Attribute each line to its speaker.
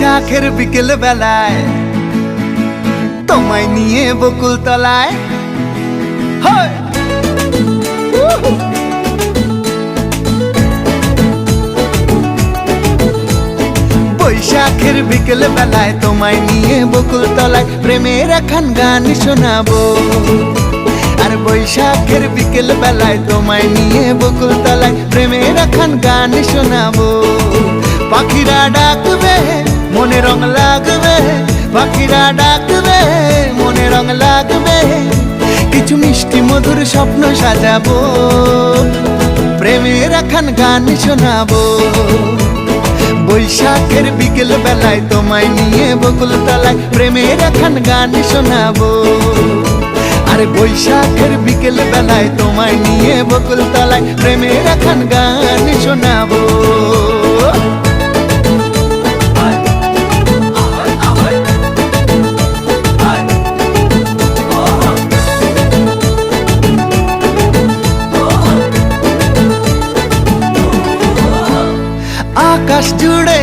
Speaker 1: বৈশাখের বিকেল বেলায় তোমায় নিয়ে বকুল তলায় বৈশাখের বিকেল বেলায় তোমায় নিয়ে বকুল তলায় প্রেমের একখান গান শোনাবো। আর বৈশাখের বিকেল বেলায় তোমায় নিয়ে বকুল তলায় প্রেমের একখান গান শোনাবো। পাখিরা ডাকবে মনে রং লাগবে, পাখিরা ডাকবে মনে রং লাগবে, কিছু মিষ্টি মধুর স্বপ্ন সাজাবো, প্রেমের একখান গান শোনাবো। বৈশাখের বিকেল বেলায় তোমায় নিয়ে বকুল তলায় প্রেমের একখান গান শোনাবো। আরে বৈশাখের বিকেল বেলায় তোমায় নিয়ে বকুল তলায় প্রেমের একখান গান শোনাবো। আকাশ জুড়ে